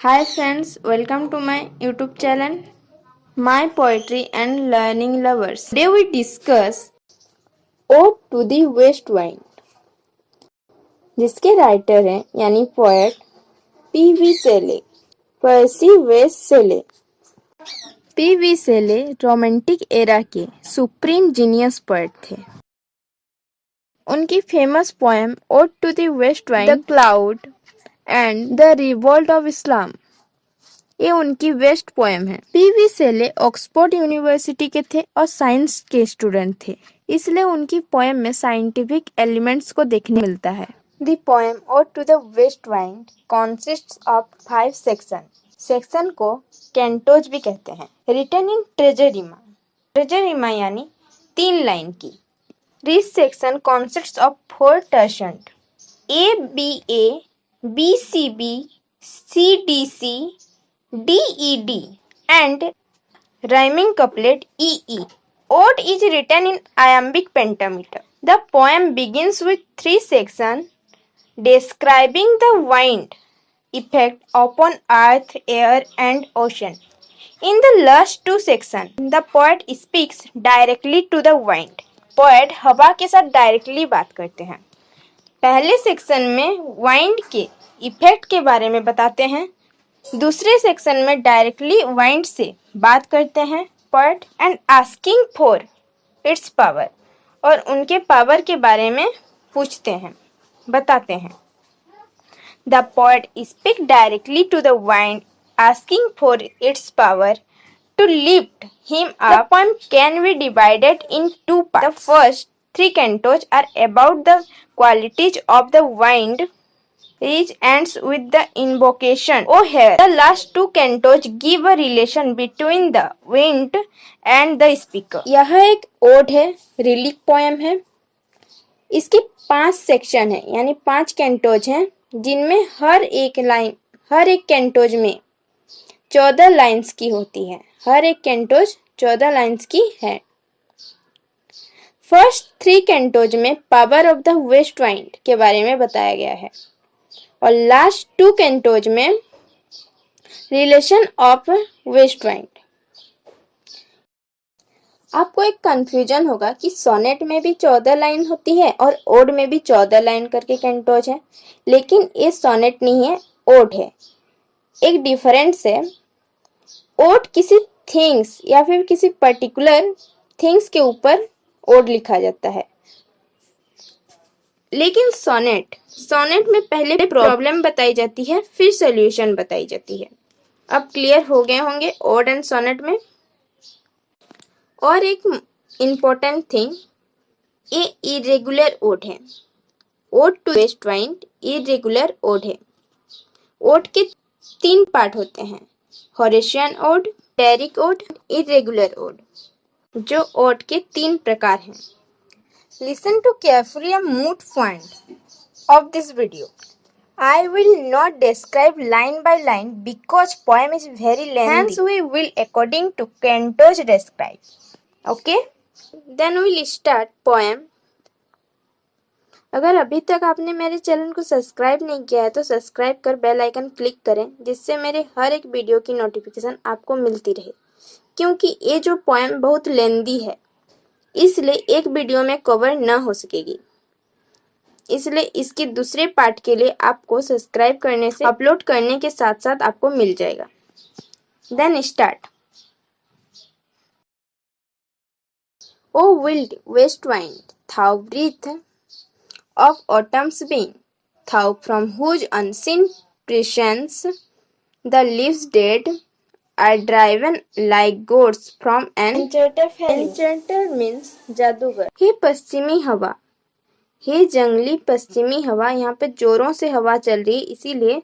Hi friends, welcome to my YouTube channel, My Poetry and Learning Lovers. Today we discuss Ode to the West Wind, जिसके writer हैं यानी poet P V. Shelley, Percy west Shelley. P V. Shelley romantic era के supreme genius poet थे। उनकी famous poem ode to the west wind, the cloud and the revolt of Islam, ये उनकी best poem है। P V. Shelley Oxford university के थे और science के स्टूडेंट थे, इसलिए उनकी पोएम में साइंटिफिक एलिमेंट्स को देखने मिलता है। The poem ode to the west wind consists of 5 section. Section को कैंटोज भी कहते हैं। रिटन इन ट्रेजरिमा, ट्रेजरिमा यानी 3 लाइन की। This section consists of 4 टर्सेंट, A-B-A, B-C-B, C-D-C, D-E-D and rhyming couplet E-E. Ode is written in iambic pentameter. The poem begins with 3 sections describing the wind effect upon earth, air and ocean. In the last 2 sections, the poet speaks directly to the wind. Poet हवा के साथ directly बात करते हैं। पहले section में wind के effect के बारे में बताते हैं, दूसरे सेक्शन में डायरेक्टली वाइंड से बात करते हैं poet and asking for its power, और उनके पावर के बारे में पूछते हैं, बताते हैं। The poet speak directly to the wind asking for its power to lift him up. The poem can be divided in 2 parts. The first 3 cantos are about the qualities of the wind, which ends with the invocation "Oh here." The last 2 cantos give a relation between the wind and the speaker. यह एक odd है, relic poem है। इसके 5 section है यानी 5 cantos हैं, जिनमें हर एक कैंटोज में 14 लाइन्स की होती है। हर एक कैंटोज 14 लाइन्स की है। फर्स्ट 3 कैंटोज में power of the west wind के बारे में बताया गया है और लास्ट 2 कैंटोज में रिलेशन ऑफ वेस्ट वाइंड। आपको एक कंफ्यूजन होगा कि सोनेट में भी 14 लाइन होती है और ओड में भी 14 लाइन करके कैंटोज है, लेकिन ये सोनेट नहीं है, ओड है। एक डिफरेंस है, ओड किसी थिंग्स या फिर किसी पर्टिकुलर थिंग्स के ऊपर ओड लिखा जाता है, लेकिन सोनेट में पहले प्रॉब्लम बताई जाती है, फिर सॉल्यूशन बताई जाती है। अब क्लियर हो गए होंगे ओड एंड सोनेट में। और एक इम्पोर्टेंट थिंग, ये इरेगुलर ओड है। Ode to west wind irregular ode है। ओड के 3 पार्ट होते हैं, होरेशियन ओड, डेरिक ओड, इरेगुलर ओड, जो ओड के 3 प्रकार हैं। Listen to carefully a mood point of this video. I will not describe line by line because poem is very lengthy. Hence we will according to cantos describe. Okay? Then we'll start poem. अगर अभी तक आपने मेरे channel को subscribe नहीं किया है तो सब्सक्राइब कर बेल आइकन क्लिक करें, जिससे मेरे हर एक वीडियो की नोटिफिकेशन आपको मिलती रहे। क्योंकि ये जो पोएम बहुत लेंदी है, इसलिए एक वीडियो में कवर न हो सकेगी, इसलिए इसके दूसरे पार्ट के लिए आपको सब्सक्राइब करने से अपलोड करने के साथ साथ आपको मिल जाएगा। Then start. O wild west wind, thou breath of autumn's being, thou from whose unseen presence the leaves dead are driven like goats from an enchanter valley. Enchanter means जादूगर। हे पश्चिमी हवा, हे जंगली पश्चिमी हवा, यहाँ पे जोरों से हवा चल रही, इसीलिए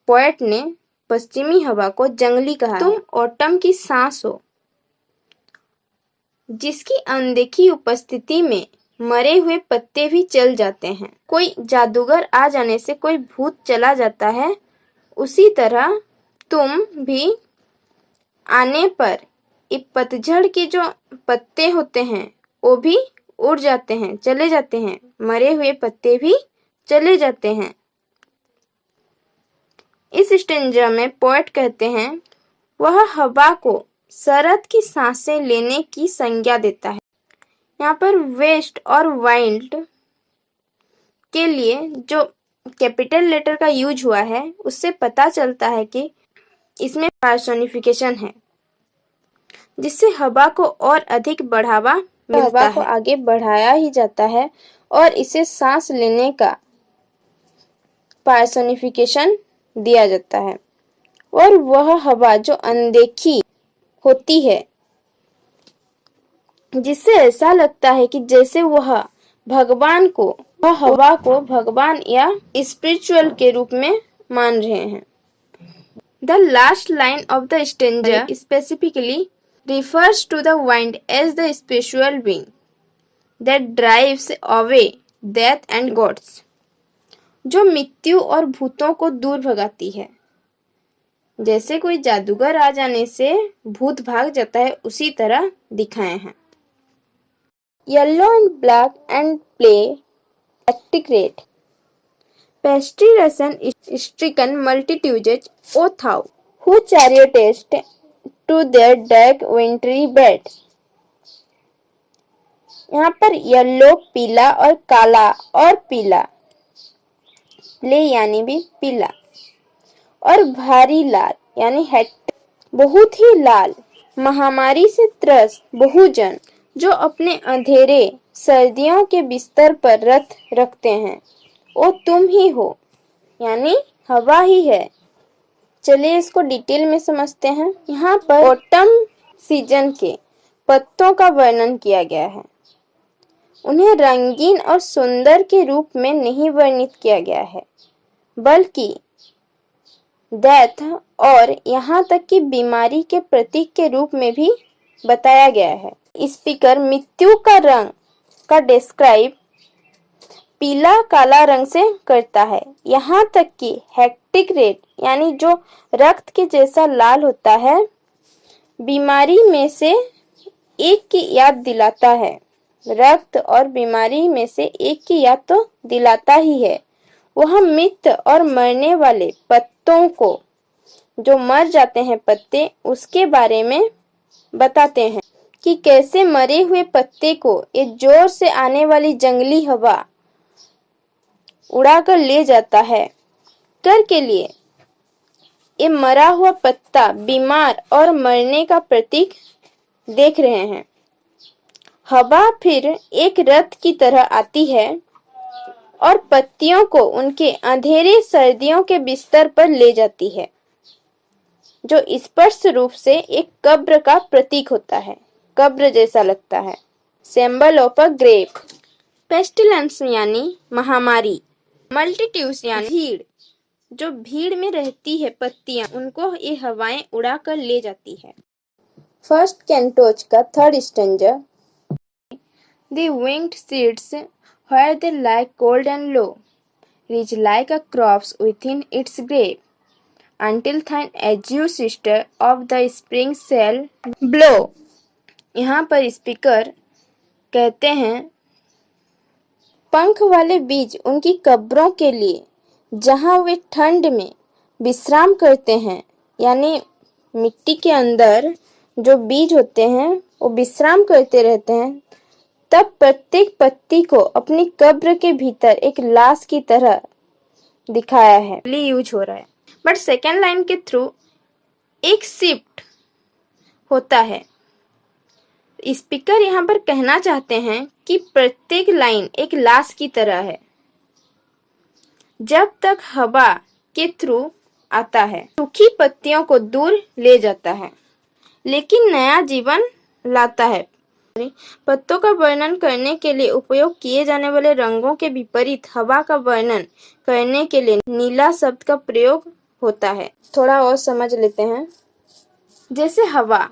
पोएट ने पश्चिमी हवा को जंगली कहा। तुम ऑटम की सांस हो, जिसकी अनदेखी उपस्थिति में मरे हुए पत्ते भी चल जाते हैं। कोई जादूगर आ जाने से कोई भूत चला जाता है, उसी तरह तुम भी आने पर ये पतझड़ के जो पत्ते होते हैं वो भी उड़ जाते हैं, चले जाते हैं, मरे हुए पत्ते भी चले जाते हैं। इस स्टेंजा में पोएट कहते हैं, वह हवा को शरद की सांसें लेने की संज्ञा देता है। यहाँ पर वेस्ट और वाइल्ड के लिए जो कैपिटल लेटर का यूज हुआ है उससे पता चलता है कि इसमें पर्सोनिफिकेशन है, जिससे हवा को और अधिक बढ़ावा मिलता हवा है। को आगे बढ़ाया ही जाता है और इसे सांस लेने का पर्सोनिफिकेशन दिया जाता है। और वह हवा जो अनदेखी होती है, जिससे ऐसा लगता है कि जैसे वह हवा को भगवान या स्पिरिचुअल के रूप में मान रहे हैं। The last line of the stanza specifically refers to the wind as the spiritual being that drives away death and gods, जो मृत्यु और भूतों को दूर भगाती है। जैसे कोई जादूगर आ जाने से भूत भाग जाता है, उसी तरह दिखाए हैं। Yellow and black and play hectic rate. Pastry-ration stricken multitudes, O thou, who chariotest to their dark wintry bed. यहाँ पर येलो पीला और काला और पीला, प्ले यानी भी पीला, और भारी लाल यानी हेक्टर, बहुत ही लाल, महामारी से त्रस्त बहुजन जो अपने अंधेरे सर्दियों के बिस्तर पर रत रखते हैं, वो तुम ही हो, यानी हवा ही है। चलिए इसको डिटेल में समझते हैं। यहाँ पर ऑटम सीजन के पत्तों का वर्णन किया गया है। उन्हें रंगीन और सुंदर के रूप में नहीं वर्णित किया गया है, बल्कि डेथ और यहाँ तक कि बीमारी के प्रतीक के रूप में भी बताया गया है। स्पीकर मृत्यु का रंग का डिस्क्राइब पीला काला रंग से करता है, यहाँ तक कि हेक्टिक रेड यानी जो रक्त के जैसा लाल होता है, बीमारी में से एक की याद दिलाता है। रक्त और बीमारी में से एक की याद तो दिलाता ही है। वह मृत और मरने वाले पत्तों को, जो मर जाते हैं पत्ते, उसके बारे में बताते हैं कि कैसे मरे हुए पत्ते को एक जोर से आने वाली जंगली हवा उड़ाकर ले जाता है। कर के लिए ये मरा हुआ पत्ता बीमार और मरने का प्रतीक देख रहे हैं। हवा फिर एक रथ की तरह आती है और पत्तियों को उनके अंधेरे सर्दियों के बिस्तर पर ले जाती है, जो स्पष्ट रूप से एक कब्र का प्रतीक होता है, कब्र जैसा लगता है। Symbol of a grave. Pestilence यानी महामारी। मल्टीट्यूड्स यानी भीड़, जो भीड़ में रहती है पत्तियां, उनको ये हवाएं उड़ा कर ले जाती है। फर्स्ट कैंटोज का third stanza. The winged seeds, where they lie cold and low, reach like a corpse within its grave, until thine azure sister of the spring shall blow. यहाँ पर स्पीकर कहते हैं, पंख वाले बीज उनकी कब्रों के लिए, जहाँ वे ठंड में विश्राम करते हैं, यानी मिट्टी के अंदर जो बीज होते हैं वो विश्राम करते रहते हैं, तब प्रत्येक पत्ती को अपनी कब्र के भीतर एक लाश की तरह दिखाया है, यूज हो रहा है। बट सेकेंड लाइन के थ्रू एक शिफ्ट होता है। स्पीकर यहाँ पर कहना चाहते हैं कि प्रत्येक लाइन एक लाश की तरह है, जब तक हवा के थ्रू आता है, सूखी पत्तियों को दूर ले जाता है, लेकिन नया जीवन लाता है। पत्तों का वर्णन करने के लिए उपयोग किए जाने वाले रंगों के विपरीत हवा का वर्णन करने के लिए नीला शब्द का प्रयोग होता है। थोड़ा और समझ लेते हैं। जैसे हवा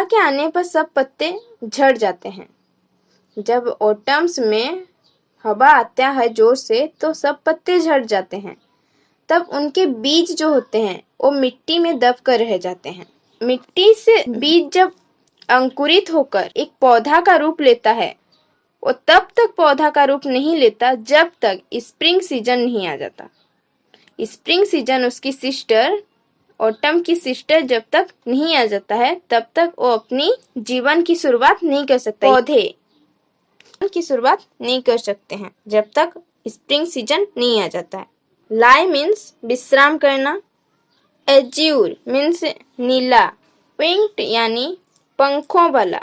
के आने पर सब पत्ते झड़ जाते हैं। जब ऑटम्स में हवा आता है जोर से, तो सब पत्ते झड़ जाते हैं। तब उनके बीज जो होते हैं वो मिट्टी में दब कर रह जाते हैं। मिट्टी से बीज जब अंकुरित होकर एक पौधा का रूप लेता है, वो तब तक पौधा का रूप नहीं लेता जब तक स्प्रिंग सीजन नहीं आ जाता। स्प्रिंग सीजन उसकी सिस्टर ऑटम की सिस्टर जब तक नहीं आ जाता है तब तक वो अपनी जीवन की शुरुआत नहीं कर सकता। पौधे की शुरुआत नहीं कर सकते हैं जब तक स्प्रिंग सीजन नहीं आ जाता है। लाई मीन्स विश्राम करना। एज्यूर मीन्स नीला। विंग्ड यानी पंखों वाला।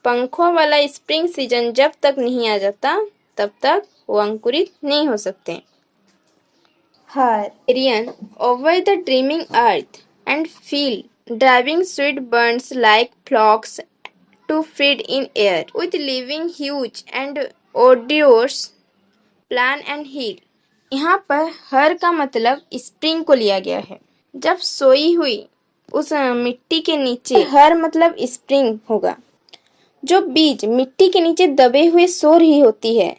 पंखों वाला स्प्रिंग सीजन जब तक नहीं आ जाता तब तक वो अंकुरित नहीं हो सकते। Arian over the dreaming earth and feel driving sweet burns like flocks to feed in air with living huge and odorous plan and heal। यहाँ पर हर का मतलब स्प्रिंग को लिया गया है। जब सोई हुई उस मिट्टी के नीचे हर मतलब स्प्रिंग होगा। जो बीज मिट्टी के नीचे दबे हुए सो रही होती है,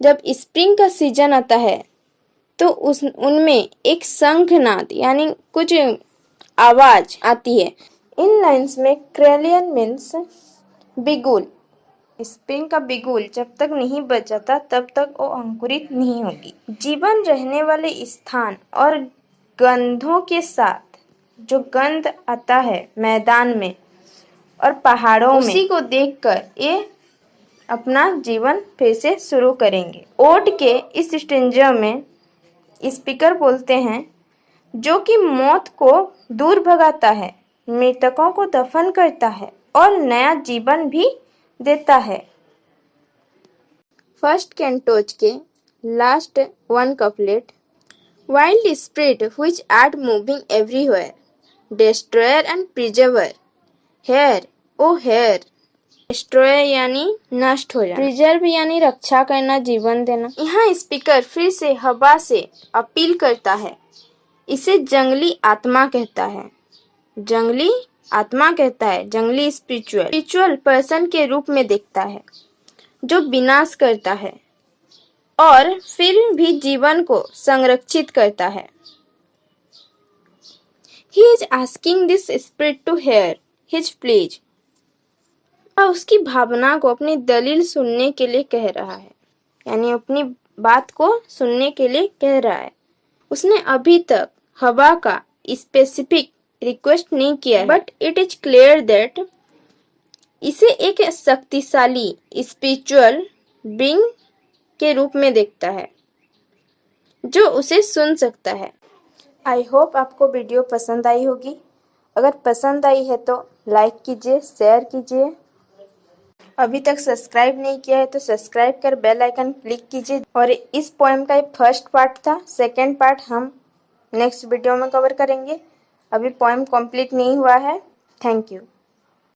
जब स्प्रिंग का सीजन आता है तो उनमें एक शंखनाद यानी कुछ आवाज आती है। इन लाइंस में क्रेलियन मीन्स बिगुल। स्प्रिंग का बिगुल जब तक नहीं बच जाता तब तक वो अंकुरित नहीं होगी। जीवन रहने वाले स्थान और गंधों के साथ जो गंध आता है मैदान में और पहाड़ों में, उसी को देखकर ये अपना जीवन फिर से शुरू करेंगे। ओट के इस स्टेंजा में स्पीकर बोलते हैं जो कि मौत को दूर भगाता है, मृतकों को दफन करता है और नया जीवन भी देता है। फर्स्ट कैंटोज के last one couplet. Wild spirit which art moving everywhere, destroyer and preserver, hear O hear. Destroy यानी नष्ट हो जाना, प्रिजर्व यानी रक्षा करना, जीवन देना। यहाँ स्पीकर फिर से हवा से अपील करता है। इसे जंगली आत्मा कहता है। जंगली आत्मा कहता है, जंगली स्पिरिचुअल पर्सन के रूप में देखता है जो विनाश करता है और फिर भी जीवन को संरक्षित करता है। He is asking this spirit to hear his pleas। उसकी भावना को अपनी दलील सुनने के लिए कह रहा है, यानी अपनी बात को सुनने के लिए कह रहा है। उसने अभी तक हवा का स्पेसिफिक रिक्वेस्ट नहीं किया है, but it is clear that इसे एक शक्तिशाली स्पिरिचुअल बीइंग के रूप में देखता है जो उसे सुन सकता है। आई होप आपको वीडियो पसंद आई होगी। अगर पसंद आई है तो लाइक कीजिए, शेयर कीजिए। अभी तक सब्सक्राइब नहीं किया है तो सब्सक्राइब कर बेल आइकन क्लिक कीजिए। और इस पोएम का एक फर्स्ट पार्ट था, सेकंड पार्ट हम नेक्स्ट वीडियो में कवर करेंगे। अभी पोएम कंप्लीट नहीं हुआ है। Thank you.